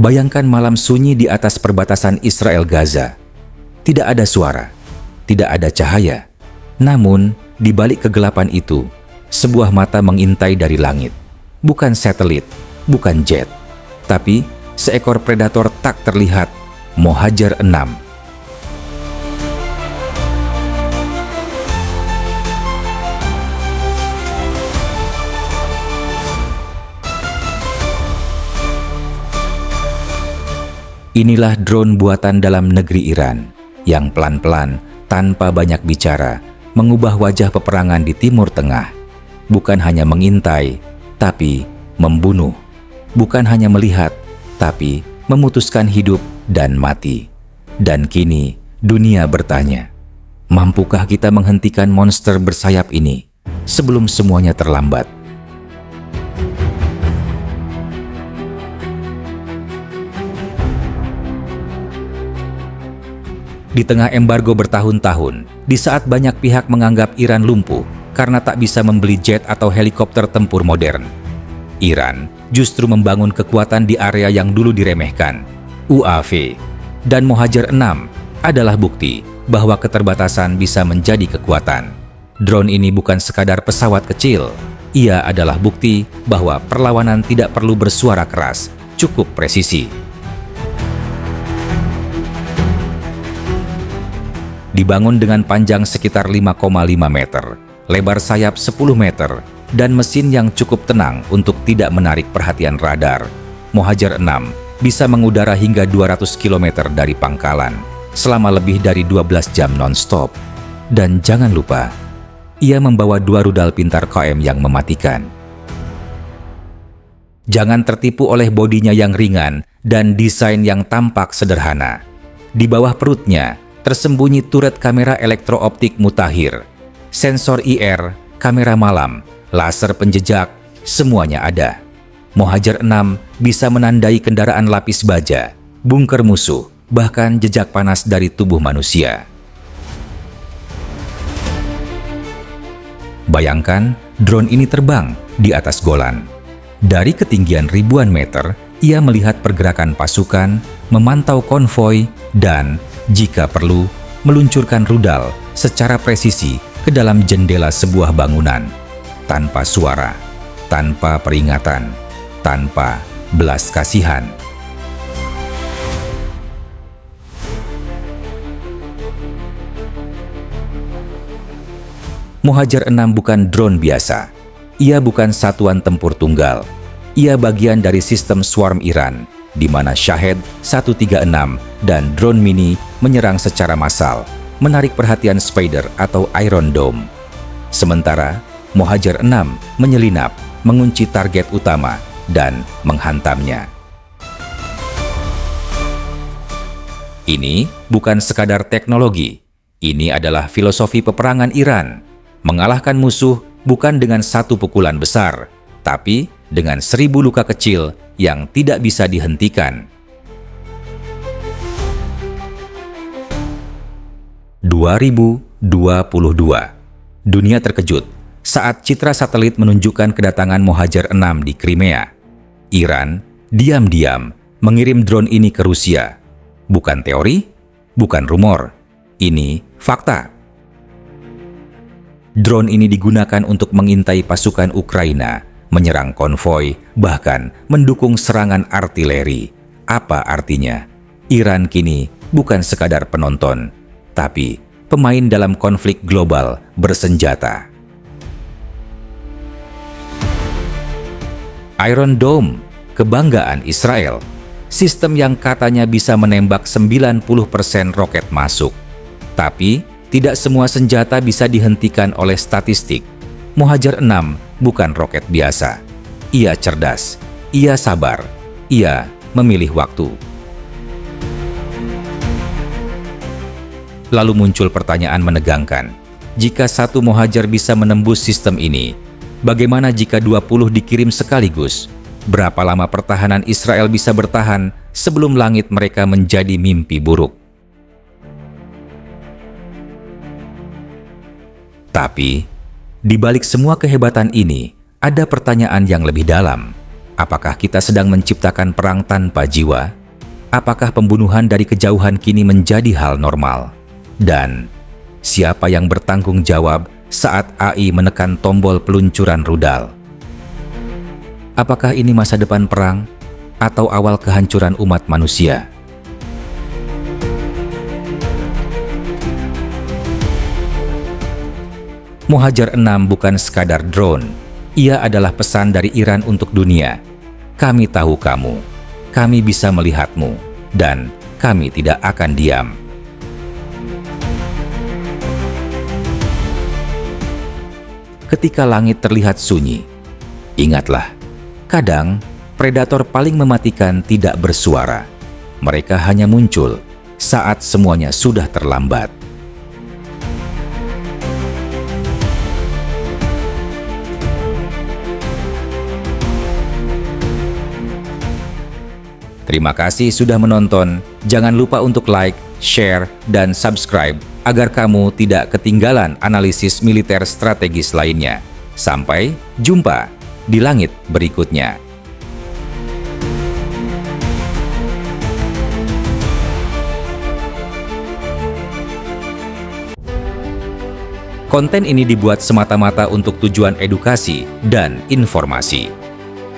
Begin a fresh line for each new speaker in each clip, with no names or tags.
Bayangkan malam sunyi di atas perbatasan Israel-Gaza. Tidak ada suara, tidak ada cahaya. Namun, di balik kegelapan itu, sebuah mata mengintai dari langit. Bukan satelit, bukan jet, tapi seekor predator tak terlihat, Mohajer 6. Inilah drone buatan dalam negeri Iran yang pelan-pelan, tanpa banyak bicara, mengubah wajah peperangan di Timur Tengah. Bukan hanya mengintai, tapi membunuh. Bukan hanya melihat, tapi memutuskan hidup dan mati. Dan kini, dunia bertanya, mampukah kita menghentikan monster bersayap ini sebelum semuanya terlambat? Di tengah embargo bertahun-tahun, di saat banyak pihak menganggap Iran lumpuh karena tak bisa membeli jet atau helikopter tempur modern, Iran justru membangun kekuatan di area yang dulu diremehkan. UAV dan Mohajer 6 adalah bukti bahwa keterbatasan bisa menjadi kekuatan. Drone ini bukan sekadar pesawat kecil, ia adalah bukti bahwa perlawanan tidak perlu bersuara keras, cukup presisi. Dibangun dengan panjang sekitar 5,5 meter, lebar sayap 10 meter, dan mesin yang cukup tenang untuk tidak menarik perhatian radar, Mohajer 6 bisa mengudara hingga 200 km dari pangkalan selama lebih dari 12 jam non-stop. Dan jangan lupa, ia membawa 2 rudal pintar KM yang mematikan. Jangan tertipu oleh bodinya yang ringan dan desain yang tampak sederhana. Di bawah perutnya tersembunyi turret kamera elektrooptik mutakhir, sensor IR, kamera malam, laser penjejak, semuanya ada. Mohajer 6 bisa menandai kendaraan lapis baja, bunker musuh, bahkan jejak panas dari tubuh manusia. Bayangkan, drone ini terbang di atas Golan. Dari ketinggian ribuan meter, ia melihat pergerakan pasukan, memantau konvoi, dan jika perlu, meluncurkan rudal secara presisi ke dalam jendela sebuah bangunan, tanpa suara, tanpa peringatan, tanpa belas kasihan. Mohajer 6 bukan drone biasa. Ia bukan satuan tempur tunggal. Ia bagian dari sistem swarm Iran, di mana Shahed 136 dan drone mini menyerang secara massal, menarik perhatian Spider atau Iron Dome. Sementara Mohajer 6 menyelinap, mengunci target utama, dan menghantamnya. Ini bukan sekadar teknologi, ini adalah filosofi peperangan Iran. Mengalahkan musuh bukan dengan satu pukulan besar, tapi dengan 1000 luka kecil yang tidak bisa dihentikan. 2022, dunia terkejut saat citra satelit menunjukkan kedatangan Mohajer 6 di Crimea. Iran diam-diam mengirim drone ini ke Rusia. Bukan teori, bukan rumor, ini fakta. Drone ini digunakan untuk mengintai pasukan Ukraina, menyerang konvoi, bahkan mendukung serangan artileri. Apa artinya? Iran kini bukan sekadar penonton, tapi pemain dalam konflik global bersenjata. Iron Dome, kebanggaan Israel. Sistem yang katanya bisa menembak 90% roket masuk. Tapi, tidak semua senjata bisa dihentikan oleh statistik. Mohajer 6 bukan roket biasa. Ia cerdas, ia sabar, ia memilih waktu. Lalu muncul pertanyaan menegangkan. Jika satu Mohajer bisa menembus sistem ini, bagaimana jika 20 dikirim sekaligus? Berapa lama pertahanan Israel bisa bertahan sebelum langit mereka menjadi mimpi buruk? Tapi, di balik semua kehebatan ini, ada pertanyaan yang lebih dalam. Apakah kita sedang menciptakan perang tanpa jiwa? Apakah pembunuhan dari kejauhan kini menjadi hal normal? Dan siapa yang bertanggung jawab saat AI menekan tombol peluncuran rudal? Apakah ini masa depan perang atau awal kehancuran umat manusia? Mohajer 6 bukan sekadar drone. Ia adalah pesan dari Iran untuk dunia. Kami tahu kamu, kami bisa melihatmu, dan kami tidak akan diam. Ketika langit terlihat sunyi, ingatlah, kadang predator paling mematikan tidak bersuara. Mereka hanya muncul saat semuanya sudah terlambat. Terima kasih sudah menonton. Jangan lupa untuk like, share, dan subscribe agar kamu tidak ketinggalan analisis militer strategis lainnya. Sampai jumpa di langit berikutnya. Konten ini dibuat semata-mata untuk tujuan edukasi dan informasi.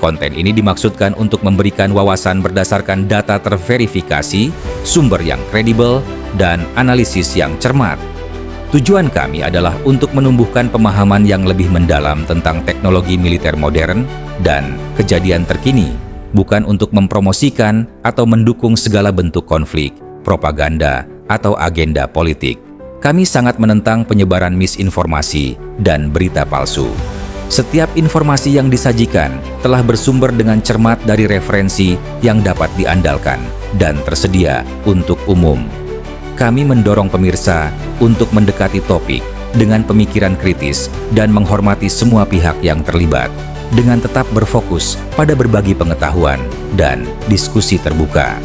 Konten ini dimaksudkan untuk memberikan wawasan berdasarkan data terverifikasi, sumber yang kredibel, dan analisis yang cermat. Tujuan kami adalah untuk menumbuhkan pemahaman yang lebih mendalam tentang teknologi militer modern dan kejadian terkini, bukan untuk mempromosikan atau mendukung segala bentuk konflik, propaganda, atau agenda politik. Kami sangat menentang penyebaran misinformasi dan berita palsu. Setiap informasi yang disajikan telah bersumber dengan cermat dari referensi yang dapat diandalkan dan tersedia untuk umum. Kami mendorong pemirsa untuk mendekati topik dengan pemikiran kritis dan menghormati semua pihak yang terlibat, dengan tetap berfokus pada berbagi pengetahuan dan diskusi terbuka.